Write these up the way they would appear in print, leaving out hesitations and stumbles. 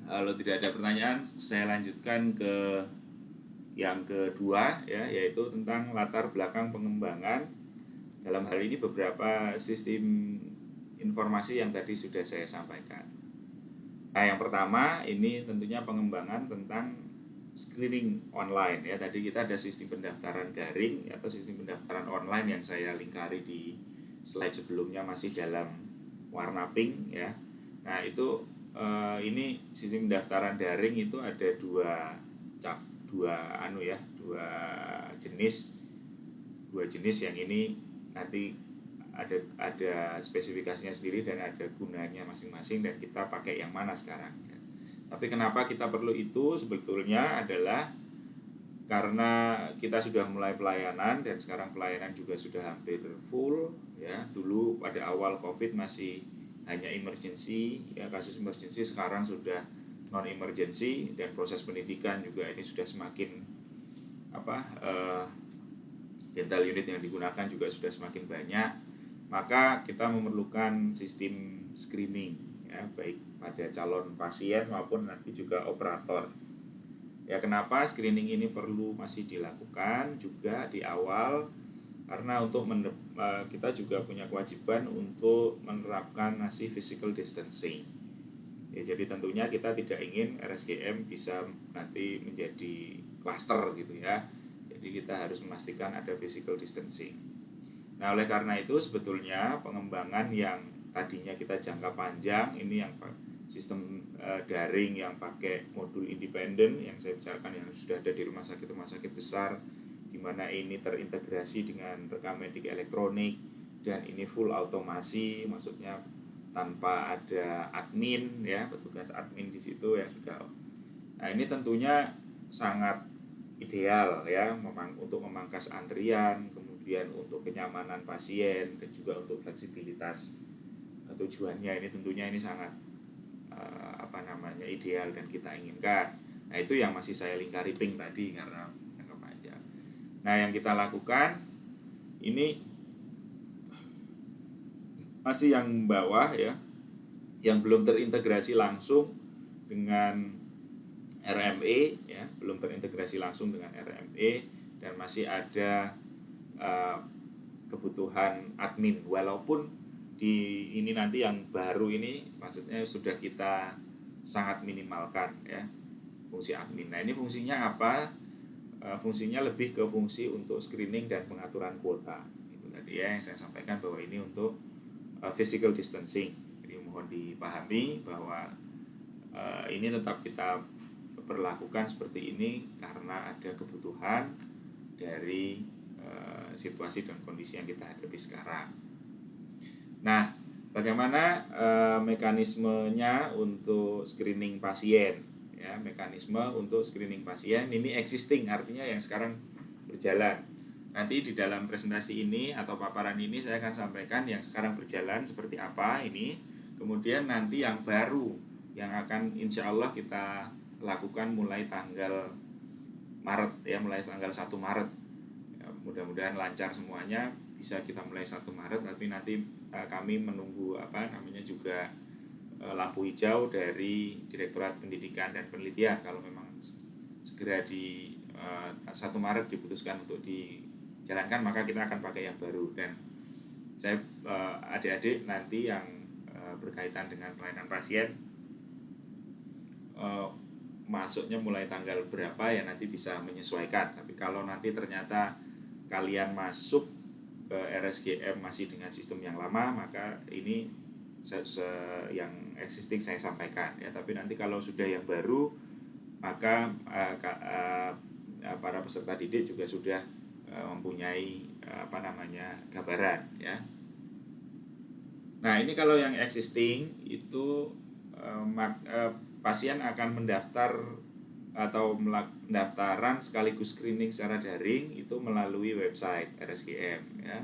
Kalau tidak ada pertanyaan, saya lanjutkan ke yang kedua ya, yaitu tentang latar belakang pengembangan. Dalam hal ini beberapa sistem informasi yang tadi sudah saya sampaikan. Nah, yang pertama ini tentunya pengembangan tentang screening online ya. Tadi kita ada sistem pendaftaran daring atau sistem pendaftaran online yang saya lingkari di slide sebelumnya masih dalam warna pink ya. Nah, itu ini sistem pendaftaran daring itu ada dua jenis. Dua jenis yang ini nanti ada spesifikasinya sendiri dan ada gunanya masing-masing, dan kita pakai yang mana sekarang ya. Tapi kenapa kita perlu itu sebetulnya adalah karena kita sudah mulai pelayanan dan sekarang pelayanan juga sudah hampir full ya. Dulu pada awal Covid masih hanya emergency ya, kasus emergency, sekarang sudah non emergency, dan proses pendidikan juga ini sudah semakin dental unit yang digunakan juga sudah semakin banyak. Maka kita memerlukan sistem screening ya, baik pada calon pasien maupun nanti juga operator. Ya, kenapa screening ini perlu masih dilakukan juga di awal? Karena untuk kita juga punya kewajiban untuk menerapkan physical distancing. Ya, jadi tentunya kita tidak ingin RSGM bisa nanti menjadi klaster gitu ya. Jadi kita harus memastikan ada physical distancing. Nah, oleh karena itu sebetulnya pengembangan yang tadinya kita jangka panjang ini yang sistem daring yang pakai modul independen yang saya bicarakan, yang sudah ada di rumah sakit besar, di mana ini terintegrasi dengan rekam medik elektronik dan ini full automasi, maksudnya tanpa ada admin ya, petugas admin di situ yang sudah. Nah, ini tentunya sangat ideal ya, untuk memangkas antrian, kemudian untuk kenyamanan pasien dan juga untuk fleksibilitas. Tujuannya ini tentunya ini sangat ideal dan kita inginkan. Nah, itu yang masih saya lingkari pink tadi karena jangka panjang. Nah, yang kita lakukan ini masih yang bawah ya, yang belum terintegrasi langsung dengan RME ya, belum terintegrasi langsung dengan RME, dan masih ada kebutuhan admin, walaupun di ini nanti yang baru ini maksudnya sudah kita sangat minimalkan ya fungsi admin. Nah, ini fungsinya apa? Fungsinya lebih ke fungsi untuk screening dan pengaturan kuota. Itu tadi ya yang saya sampaikan, bahwa ini untuk physical distancing. Jadi mohon dipahami bahwa ini tetap kita perlakukan seperti ini karena ada kebutuhan dari situasi dan kondisi yang kita hadapi sekarang. Nah, bagaimana mekanismenya untuk screening pasien? Ya, mekanisme untuk screening pasien ini existing, artinya yang sekarang berjalan. Nanti di dalam presentasi ini atau paparan ini saya akan sampaikan yang sekarang berjalan seperti apa ini. Kemudian nanti yang baru yang akan insya Allah kita lakukan mulai tanggal Maret ya, mulai tanggal 1 Maret. Ya, mudah-mudahan lancar semuanya, bisa kita mulai 1 Maret, tapi nanti kami menunggu juga lampu hijau dari Direktorat Pendidikan dan Penelitian. Kalau memang segera di 1 Maret diputuskan untuk dijalankan, maka kita akan pakai yang baru. Dan saya adik-adik nanti yang berkaitan dengan pelayanan pasien masuknya mulai tanggal berapa ya nanti bisa menyesuaikan. Tapi kalau nanti ternyata kalian masuk ke RSGM masih dengan sistem yang lama, maka ini yang existing saya sampaikan ya. Tapi nanti kalau sudah yang baru, maka para peserta didik juga sudah mempunyai gambaran ya. Nah, ini kalau yang existing itu pasien akan mendaftar atau pendaftaran sekaligus screening secara daring itu melalui website RSGM ya.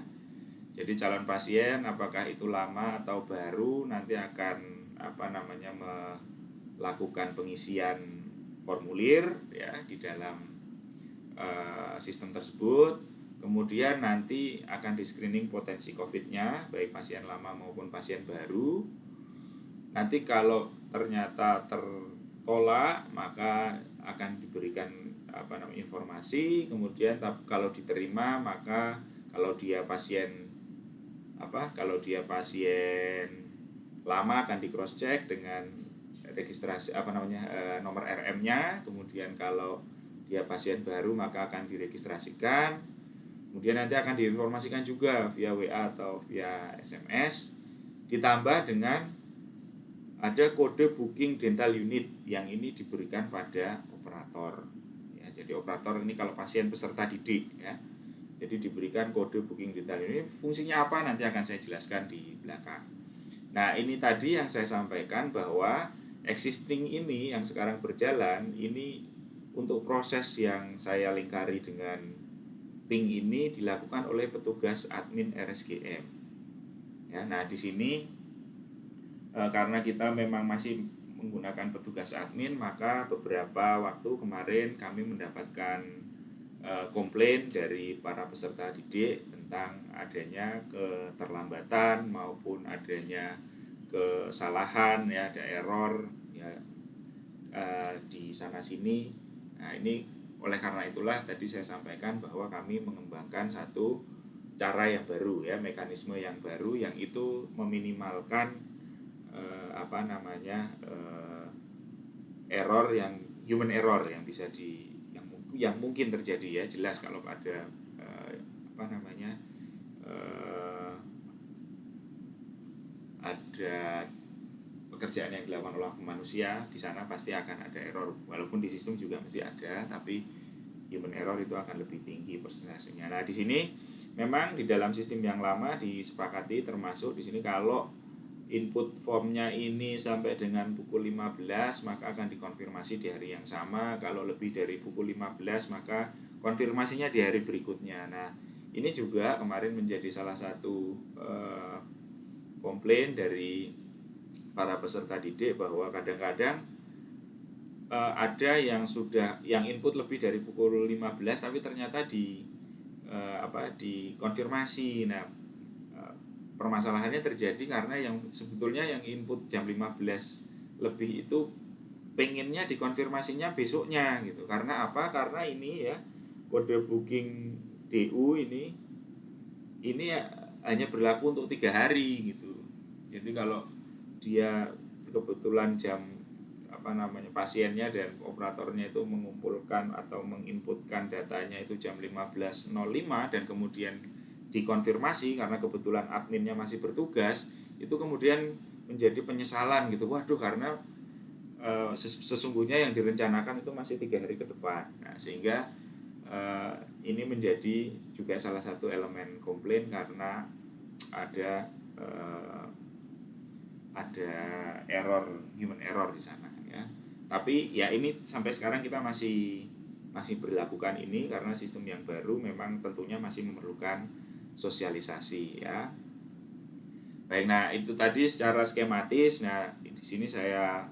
Jadi calon pasien apakah itu lama atau baru nanti akan melakukan pengisian formulir ya di dalam sistem tersebut. Kemudian nanti akan di screening potensi COVID-nya, baik pasien lama maupun pasien baru. Nanti kalau ternyata tolak maka akan diberikan informasi, kemudian kalau diterima maka kalau dia pasien lama akan di cross check dengan registrasi nomor RM-nya, kemudian kalau dia pasien baru maka akan diregistrasikan, kemudian nanti akan diinformasikan juga via WA atau via SMS, ditambah dengan ada kode booking dental unit yang ini diberikan pada operator. Ya, jadi operator ini kalau pasien peserta didik ya. Jadi diberikan kode booking dental unit. Fungsinya apa nanti akan saya jelaskan di belakang. Nah, ini tadi yang saya sampaikan bahwa existing ini yang sekarang berjalan ini untuk proses yang saya lingkari dengan ping ini dilakukan oleh petugas admin RSGM. Ya, nah di sini karena kita memang masih menggunakan petugas admin, maka beberapa waktu kemarin kami mendapatkan komplain dari para peserta didik tentang adanya keterlambatan maupun adanya kesalahan ya, ada error ya di sana sini. Nah, ini oleh karena itulah tadi saya sampaikan bahwa kami mengembangkan satu cara yang baru ya, mekanisme yang baru yang itu meminimalkan error yang human error yang bisa yang mungkin terjadi ya. Jelas kalau ada ada pekerjaan yang dilakukan oleh manusia, di sana pasti akan ada error, walaupun di sistem juga mesti ada, tapi human error itu akan lebih tinggi persentasenya. Nah, di sini memang di dalam sistem yang lama disepakati termasuk di sini kalau input formnya ini sampai dengan pukul 15 maka akan dikonfirmasi di hari yang sama. Kalau lebih dari pukul 15 maka konfirmasinya di hari berikutnya. Nah, ini juga kemarin menjadi salah satu komplain dari para peserta didik bahwa kadang-kadang ada yang input lebih dari pukul 15 tapi ternyata dikonfirmasi. Nah, permasalahannya terjadi karena yang sebetulnya yang input jam 15 lebih itu pengennya dikonfirmasinya besoknya gitu. Karena apa? Karena ini ya kode booking DU ini ya, hanya berlaku untuk 3 hari gitu. Jadi kalau dia kebetulan pasiennya dan operatornya itu mengumpulkan atau menginputkan datanya itu jam 15.05 dan kemudian dikonfirmasi karena kebetulan adminnya masih bertugas, itu kemudian menjadi penyesalan gitu. Waduh, karena sesungguhnya yang direncanakan itu masih 3 hari ke depan. Nah, sehingga ini menjadi juga salah satu elemen komplain karena ada human error di sana ya. Tapi ya ini sampai sekarang kita masih berlakukan ini karena sistem yang baru memang tentunya masih memerlukan sosialisasi ya. Baik, nah itu tadi secara skematis. Nah, di sini saya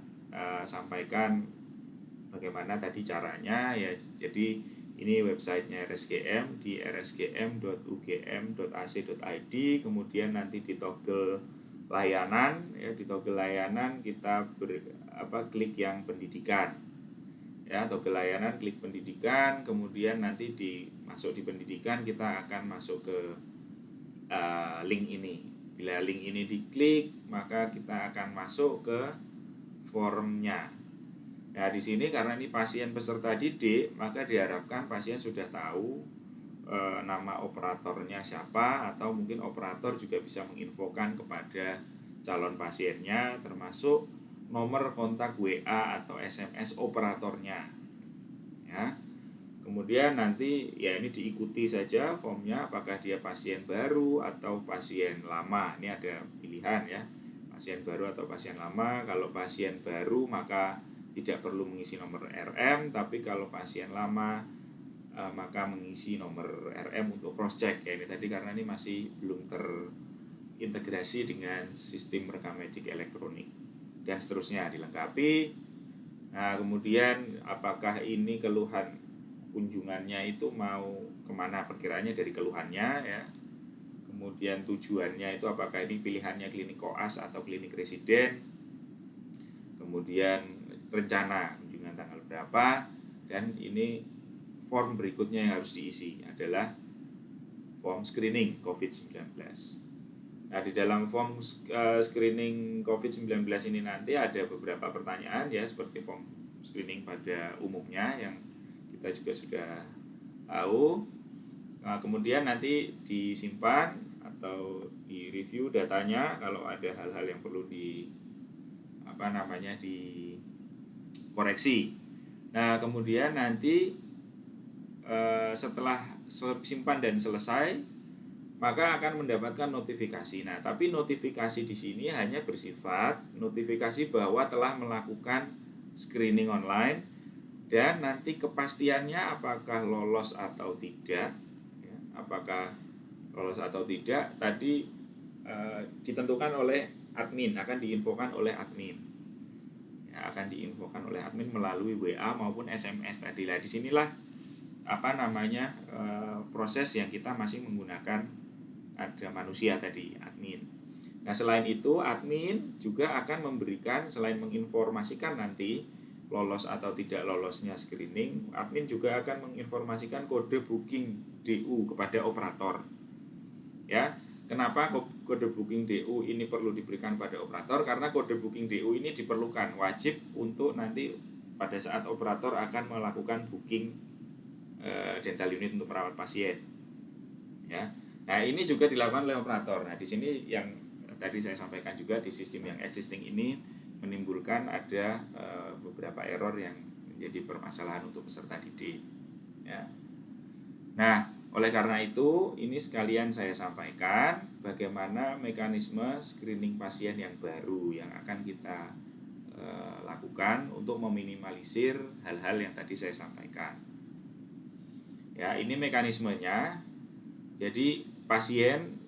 sampaikan bagaimana tadi caranya ya. Jadi ini websitenya RSGM di rsgm.ugm.ac.id, kemudian nanti di toggle layanan ya, di toggle layanan kita klik yang pendidikan ya, toggle layanan klik pendidikan, kemudian nanti masuk di pendidikan kita akan masuk ke link ini. Bila link ini diklik maka kita akan masuk ke formnya. Nah, di sini karena ini pasien peserta didik, maka diharapkan pasien sudah tahu nama operatornya siapa, atau mungkin operator juga bisa menginfokan kepada calon pasiennya termasuk nomor kontak WA atau SMS operatornya ya. Kemudian nanti ya ini diikuti saja formnya, apakah dia pasien baru atau pasien lama. Ini ada pilihan ya, pasien baru atau pasien lama. Kalau pasien baru maka tidak perlu mengisi nomor RM, tapi kalau pasien lama maka mengisi nomor RM untuk cross check ya. Ini tadi karena ini masih belum terintegrasi dengan sistem rekam medik elektronik dan seterusnya dilengkapi. Nah, kemudian apakah ini keluhan kunjungannya itu mau kemana, perkiraannya dari keluhannya ya. Kemudian tujuannya itu apakah ini pilihannya klinik koas atau klinik residen. Kemudian rencana kunjungan tanggal berapa, dan ini form berikutnya yang harus diisi adalah form screening COVID-19. Nah, di dalam form screening COVID-19 ini nanti ada beberapa pertanyaan ya, seperti form screening pada umumnya yang kita juga sudah tahu. Nah, kemudian nanti disimpan atau di-review datanya kalau ada hal-hal yang perlu dikoreksi. Nah, kemudian nanti setelah simpan dan selesai, maka akan mendapatkan notifikasi. Nah, tapi notifikasi di sini hanya bersifat notifikasi bahwa telah melakukan screening online, dan nanti kepastiannya apakah lolos atau tidak, ya, apakah lolos atau tidak tadi ditentukan oleh admin, akan diinfokan oleh admin. Ya, akan diinfokan oleh admin melalui WA maupun SMS tadi. Lah, disinilah proses yang kita masih menggunakan ada manusia tadi, admin. Nah, selain itu admin juga akan memberikan, selain menginformasikan nanti lolos atau tidak lolosnya screening, admin juga akan menginformasikan kode booking DU kepada operator. Ya, kenapa kode booking DU ini perlu diberikan pada operator? Karena kode booking DU ini diperlukan, wajib untuk nanti pada saat operator akan melakukan booking dental unit untuk merawat pasien. Ya. Nah, ini juga dilakukan oleh operator. Nah, di sini yang tadi saya sampaikan juga, di sistem yang existing ini menimbulkan ada beberapa error yang menjadi permasalahan untuk peserta didik. Ya. Nah, oleh karena itu ini sekalian saya sampaikan bagaimana mekanisme screening pasien yang baru yang akan kita lakukan untuk meminimalisir hal-hal yang tadi saya sampaikan. Ya, ini mekanismenya. Jadi pasien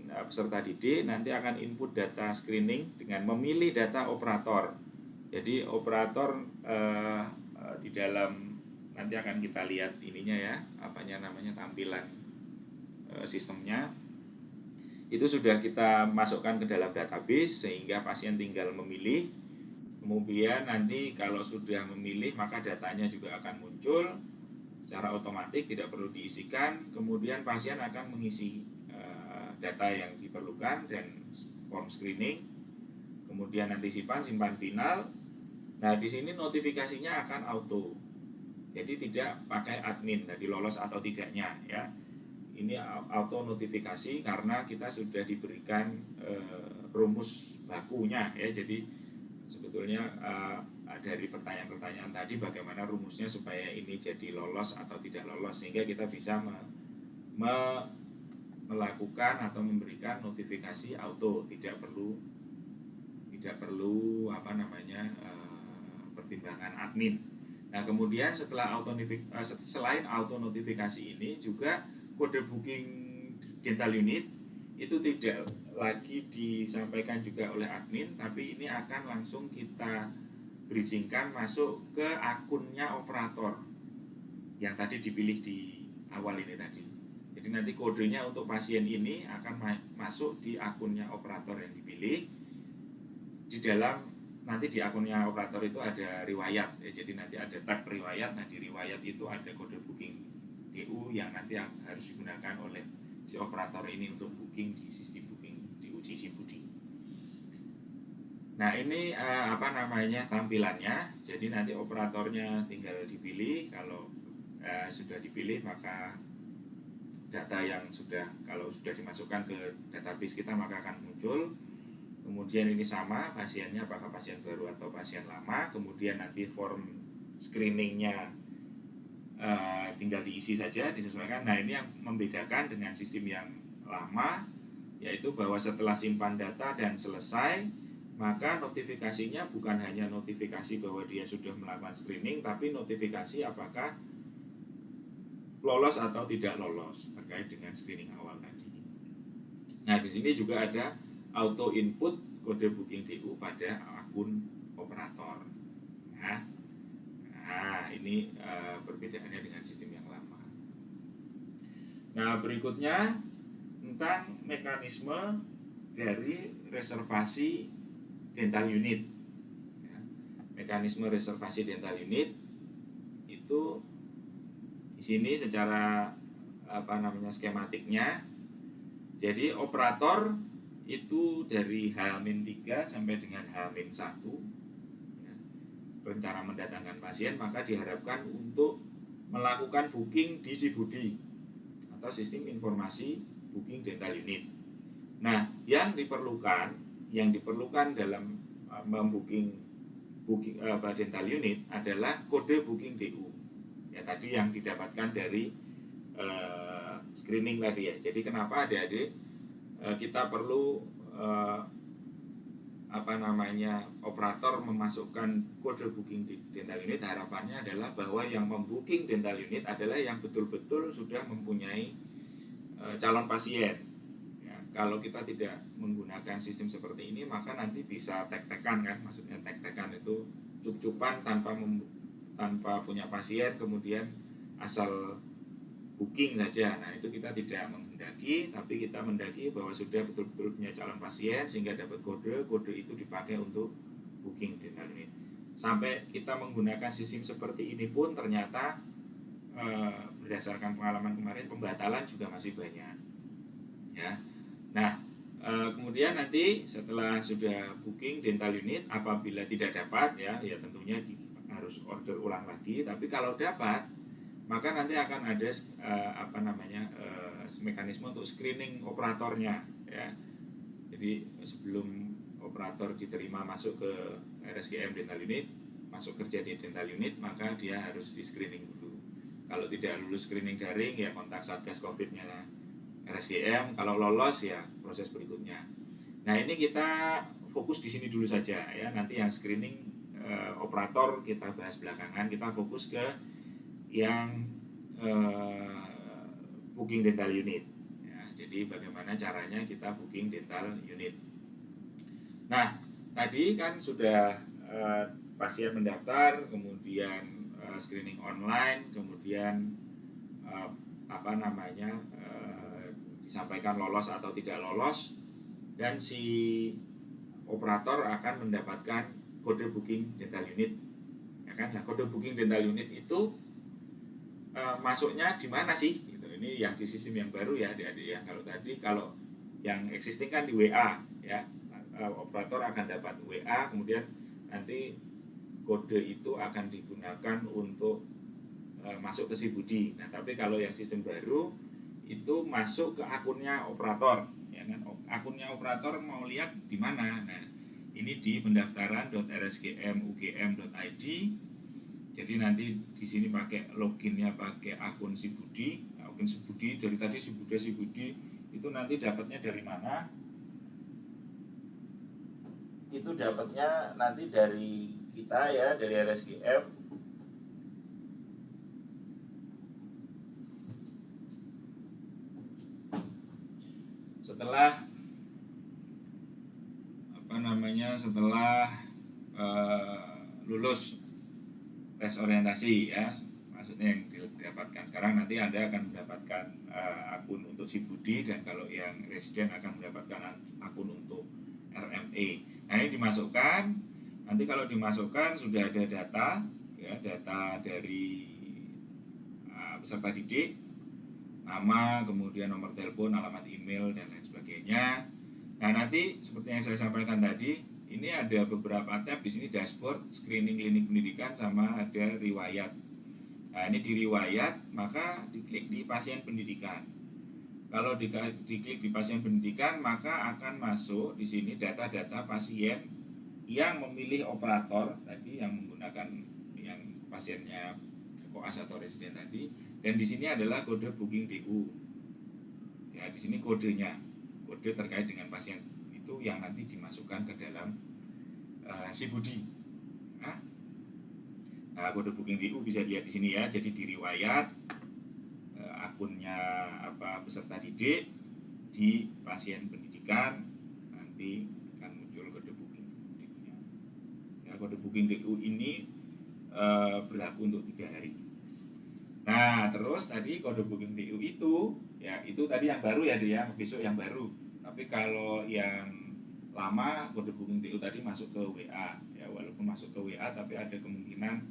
peserta didik nanti akan input data screening dengan memilih data operator. Jadi operator di dalam nanti akan kita lihat ininya ya, tampilan sistemnya itu sudah kita masukkan ke dalam database sehingga pasien tinggal memilih. Kemudian nanti kalau sudah memilih maka datanya juga akan muncul secara otomatis, tidak perlu diisikan. Kemudian pasien akan mengisi data yang diperlukan dan form screening. Kemudian nanti simpan final. Nah, di sini notifikasinya akan auto. Jadi tidak pakai admin tadi lolos atau tidaknya ya. Ini auto notifikasi karena kita sudah diberikan rumus bakunya ya. Jadi sebetulnya dari pertanyaan-pertanyaan tadi bagaimana rumusnya supaya ini jadi lolos atau tidak lolos, sehingga kita bisa melakukan atau memberikan notifikasi auto, tidak perlu pertimbangan admin. Nah, kemudian selain auto notifikasi ini juga kode booking dental unit itu tidak lagi disampaikan juga oleh admin, tapi ini akan langsung kita bridgingkan masuk ke akunnya operator yang tadi dipilih di awal ini tadi. Jadi nanti kodenya untuk pasien ini akan masuk di akunnya operator yang dipilih. Di dalam nanti di akunnya operator itu ada riwayat ya, jadi nanti ada tab riwayat. Nah, di riwayat itu ada kode booking DU yang nanti harus digunakan oleh si operator ini untuk booking di sistem booking di uji Sibudi. Nah, ini tampilannya. Jadi nanti operatornya tinggal dipilih. Kalau sudah dipilih maka data yang kalau sudah dimasukkan ke database kita maka akan muncul. Kemudian ini sama pasiennya, apakah pasien baru atau pasien lama. Kemudian nanti form screeningnya tinggal diisi saja, disesuaikan. Nah, ini yang membedakan dengan sistem yang lama, yaitu bahwa setelah simpan data dan selesai, maka notifikasinya bukan hanya notifikasi bahwa dia sudah melakukan screening, tapi notifikasi apakah lolos atau tidak lolos terkait dengan screening awal tadi. Nah, di sini juga ada auto input kode booking DU pada akun operator. Nah, ini perbedaannya dengan sistem yang lama. Nah, berikutnya tentang mekanisme dari reservasi dental unit. mekanisme reservasi dental unit itu di sini secara skematiknya. Jadi operator itu dari H-3 sampai dengan H-1 ya, rencana mendatangkan pasien, maka diharapkan untuk melakukan booking di Sibudi atau sistem informasi booking dental unit. Nah, yang diperlukan dalam membooking dental unit adalah kode booking DU. Ya tadi yang didapatkan dari screening tadi ya. Jadi kenapa adik-adik kita perlu operator memasukkan kode booking di dental unit? Harapannya adalah bahwa yang membooking dental unit adalah yang betul-betul sudah mempunyai calon pasien. Ya, kalau kita tidak menggunakan sistem seperti ini, maka nanti bisa tek-tekan kan, maksudnya tek-tekan itu cup-cupan tanpa punya pasien, kemudian asal booking saja. Nah, itu kita tidak menghendaki, tapi kita mendaki bahwa sudah betul-betul punya calon pasien sehingga dapat kode itu dipakai untuk booking dental unit. Sampai kita menggunakan sistem seperti ini pun ternyata berdasarkan pengalaman kemarin pembatalan juga masih banyak. Ya. Nah, kemudian nanti setelah sudah booking dental unit, apabila tidak dapat ya tentunya harus order ulang lagi. Tapi kalau dapat, maka nanti akan ada mekanisme untuk screening operatornya ya. Jadi sebelum operator diterima masuk ke RSGM dental unit, masuk kerja di dental unit, maka dia harus di screening dulu. Kalau tidak lulus screening daring ya kontak Satgas Covid-nya RSGM, kalau lolos ya proses berikutnya. Nah, ini kita fokus di sini dulu saja ya. Nanti yang screening operator kita bahas belakangan. Kita fokus ke yang booking dental unit ya. Jadi bagaimana caranya kita booking dental unit. Nah, tadi kan sudah pasien mendaftar, kemudian screening online, kemudian disampaikan lolos atau tidak lolos, dan si operator akan mendapatkan kode booking dental unit ya kan. Nah, kode booking dental unit itu masuknya di mana sih gitu. Ini yang di sistem yang baru ya adik-adik ya. Kalau yang existing kan di WA ya, operator akan dapat WA, kemudian nanti kode itu akan digunakan untuk masuk ke Sibudi. Nah, tapi kalau yang sistem baru itu masuk ke akunnya operator ya kan. Akunnya operator mau lihat di mana? Nah, ini di pendaftaran.rsgmugm.id. Jadi nanti di sini pakai loginnya pakai akun Sibudi. Akun Sibudi dari tadi Sibudi itu nanti dapatnya dari mana? Itu dapatnya nanti dari kita ya, dari RSGM. Setelah lulus tes orientasi ya, maksudnya yang didapatkan sekarang, nanti Anda akan mendapatkan akun untuk Sibudi, dan kalau yang residen akan mendapatkan akun untuk RME. Nah, ini dimasukkan. Nanti kalau dimasukkan sudah ada data ya, data dari peserta didik, nama, kemudian nomor telepon, alamat email, dan lain sebagainya. Nah, nanti seperti yang saya sampaikan tadi, ini ada beberapa tab di sini, dashboard, screening klinik pendidikan, sama ada riwayat. Nah, ini di riwayat, maka diklik di pasien pendidikan. Kalau diklik di pasien pendidikan, maka akan masuk di sini data-data pasien yang memilih operator tadi, yang menggunakan yang pasiennya koas atau residen tadi, dan di sini adalah kode booking DU. Ya, di sini kodenya, kode terkait dengan pasien itu yang nanti dimasukkan ke dalam Sibudi. Nah, kode booking DU bisa dilihat di sini ya. Jadi di riwayat akunnya peserta didik, di pasien pendidikan nanti akan muncul kode booking DU-nya. Ya, kode booking DU ini berlaku untuk 3 hari. Nah, terus tadi kode booking DU itu ya, itu tadi yang baru ya dia, besok yang baru. Tapi kalau yang lama, kode booking DU tadi masuk ke WA ya, ya, walaupun masuk ke WA tapi ada kemungkinan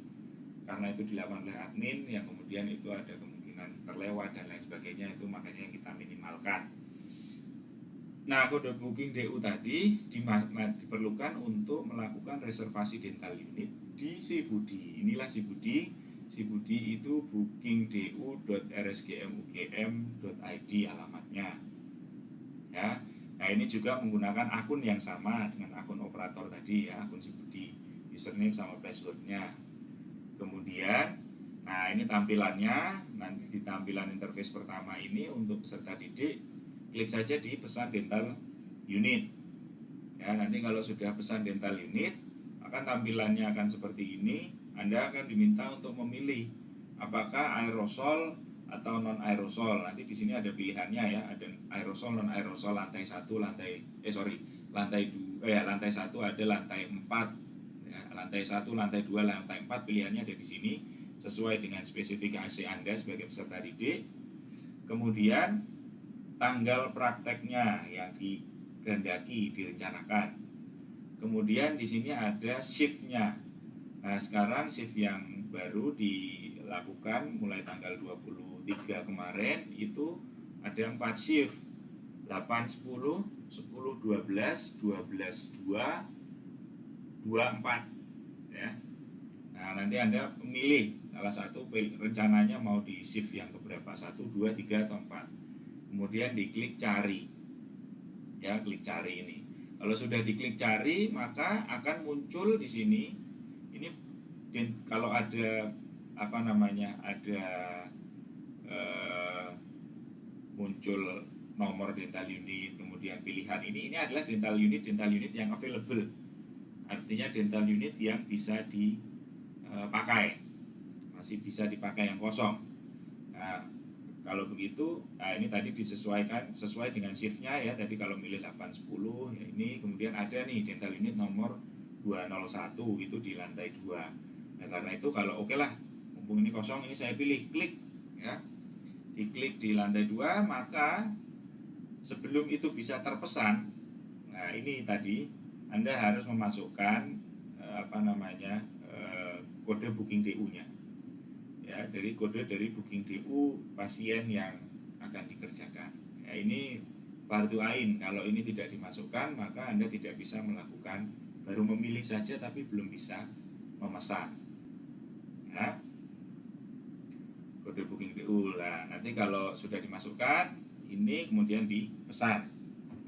karena itu dilakukan oleh admin yang kemudian itu ada kemungkinan terlewat dan lain sebagainya, itu makanya kita minimalkan. Nah, kode booking DU tadi diperlukan untuk melakukan reservasi dental unit di si Budi. Inilah si Budi. Si Budi itu bookingdu.rsgmugm.id alamatnya. Ya. Nah, ini juga menggunakan akun yang sama dengan akun operator tadi ya, akun si Budi. Username sama passwordnya. Kemudian, nah ini tampilannya. Nanti di tampilan interface pertama ini untuk peserta didik, klik saja di pesan dental unit. Ya, nanti kalau sudah pesan dental unit, akan tampilannya akan seperti ini. Anda akan diminta untuk memilih apakah aerosol atau non aerosol. Nanti di sini ada pilihannya ya, ada aerosol, non aerosol, lantai 1, lantai 1 ada lantai 4. Ya, lantai 1, lantai 2, lantai 4 pilihannya ada di sini sesuai dengan spesifikasi Anda sebagai peserta didik. Kemudian tanggal prakteknya yang dikehendaki direncanakan. Kemudian di sini ada shiftnya. Nah, sekarang shift yang baru dilakukan mulai tanggal 23 kemarin itu ada 4 shift. 8, 10, 10, 12, 12, 2, 24 ya. Nah, nanti Anda memilih salah satu, rencananya mau di shift yang keberapa, 1, 2, 3, atau 4. Kemudian diklik cari. Ya, klik cari ini. Kalau sudah diklik cari, maka akan muncul di sini. Ini kalau ada ada muncul nomor dental unit, kemudian pilihan ini adalah dental unit yang available. Artinya dental unit yang bisa dipakai, masih bisa dipakai yang kosong. Nah, kalau begitu, nah ini tadi disesuaikan sesuai dengan shiftnya ya. Tadi kalau milih 810 ya ini, kemudian ada nih dental unit nomor 201 itu di lantai 2. Nah, karena itu kalau oke lah, mumpung ini kosong, ini saya pilih, klik ya. Diklik di lantai 2, maka sebelum itu bisa terpesan, nah ini tadi Anda harus memasukkan kode booking DU-nya. Ya, dari kode dari booking DU pasien yang akan dikerjakan. Ya, ini fardu ain. Kalau ini tidak dimasukkan, maka Anda tidak bisa melakukan, baru memilih saja tapi belum bisa memesan. Ya. Kode booking DU. Nah, nanti kalau sudah dimasukkan, ini kemudian dipesan.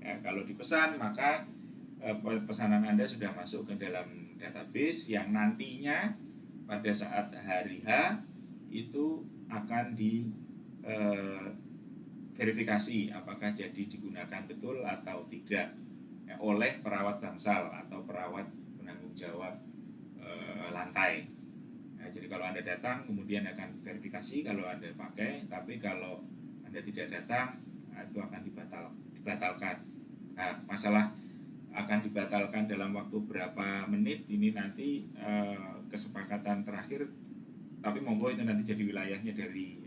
Ya, kalau dipesan, maka pesanan Anda sudah masuk ke dalam database yang nantinya pada saat hari H itu akan verifikasi apakah jadi digunakan betul atau tidak ya, oleh perawat bangsal atau perawat penanggung jawab lantai. Nah, jadi kalau Anda datang kemudian akan verifikasi kalau Anda pakai, tapi kalau Anda tidak datang, nah, itu akan dibatalkan. Nah, masalah akan dibatalkan dalam waktu berapa menit ini nanti kesepakatan terakhir, tapi monggo itu nanti jadi wilayahnya dari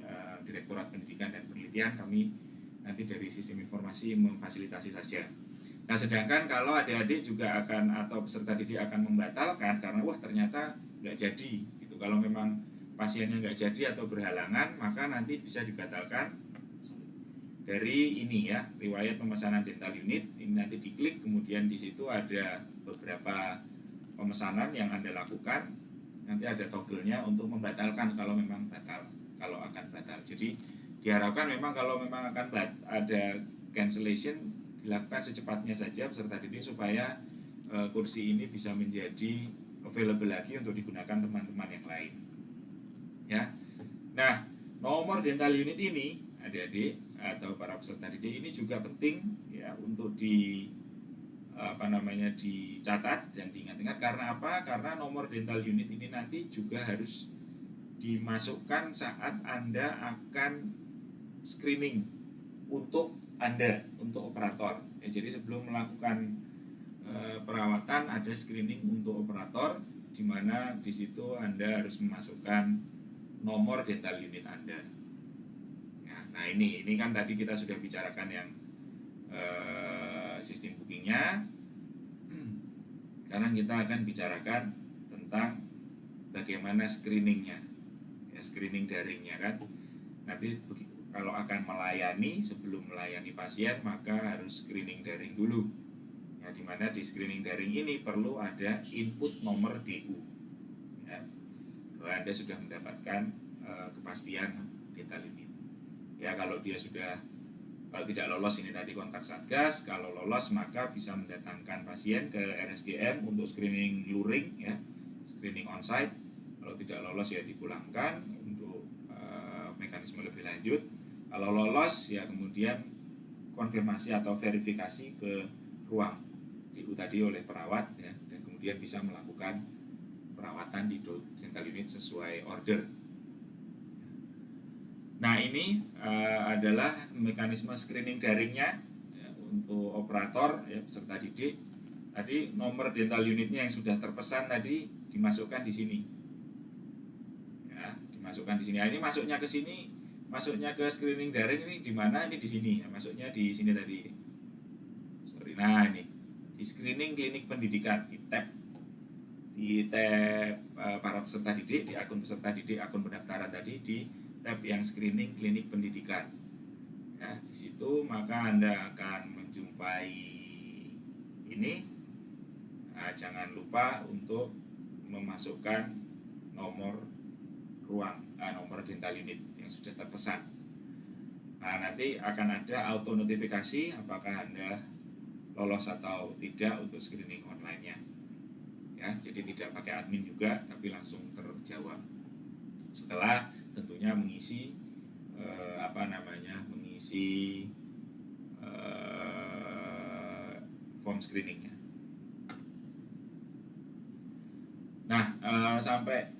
Direktorat Pendidikan dan Penelitian. Kami nanti dari Sistem Informasi memfasilitasi saja. Nah, sedangkan kalau adik-adik juga akan atau peserta didik akan membatalkan karena wah ternyata nggak jadi gitu. Kalau memang pasiennya nggak jadi atau berhalangan, maka nanti bisa dibatalkan dari ini ya, riwayat pemesanan dental unit. Ini nanti diklik, kemudian di situ ada beberapa pemesanan yang Anda lakukan. Nanti ada toggle-nya untuk membatalkan kalau memang batal, kalau akan batal. Jadi diharapkan memang kalau memang akan ada cancellation, dilakukan secepatnya saja peserta didik supaya kursi ini bisa menjadi available lagi untuk digunakan teman-teman yang lain. Ya. Nah, nomor dental unit ini adik-adik atau para peserta didik ini juga penting ya untuk dicatat dan diingat-ingat. Karena apa? Karena nomor dental unit ini nanti juga harus dimasukkan saat Anda akan screening untuk Anda, untuk operator. Ya, jadi sebelum melakukan perawatan ada screening untuk operator, di mana di situ Anda harus memasukkan nomor dental unit Anda. Ya, nah ini kan tadi kita sudah bicarakan yang sistem bookingnya. Sekarang kita akan bicarakan tentang bagaimana screeningnya, ya, screening daringnya kan. Nanti kalau akan melayani, sebelum melayani pasien maka harus screening daring dulu. Ya, dimana di screening daring ini perlu ada input nomor DU. Ya, kalau Anda sudah mendapatkan kepastian data limit. Ya, kalau tidak lolos ini tadi kontak Satgas, kalau lolos maka bisa mendatangkan pasien ke RSGM untuk screening luring, ya, screening onsite. Kalau tidak lolos ya dipulangkan untuk mekanisme lebih lanjut. Kalau lolos ya kemudian konfirmasi atau verifikasi ke ruang DU tadi oleh perawat, ya, dan kemudian bisa melakukan perawatan di dental unit sesuai order. Nah, ini adalah mekanisme screening daringnya, ya, untuk operator, ya, peserta didik. Tadi nomor dental unitnya yang sudah terpesan tadi dimasukkan di sini. Ya, dimasukkan di sini. Nah, ini masuknya ke sini, masuknya ke screening daring ini di mana? Ini di sini. Ya, masuknya di sini tadi. Sorry. Nah, ini di screening klinik pendidikan, di tab para peserta didik, di akun peserta didik, akun pendaftaran tadi, di tab yang screening klinik pendidikan. Ya, di situ maka Anda akan menjumpai ini. Nah, jangan lupa untuk memasukkan nomor nomor dental unit yang sudah terpesan. Nah, nanti akan ada auto notifikasi apakah Anda lolos atau tidak untuk screening online-nya. Ya, jadi tidak pakai admin juga, tapi langsung terjawab. Setelah tentunya mengisi mengisi form screeningnya. Nah, sampai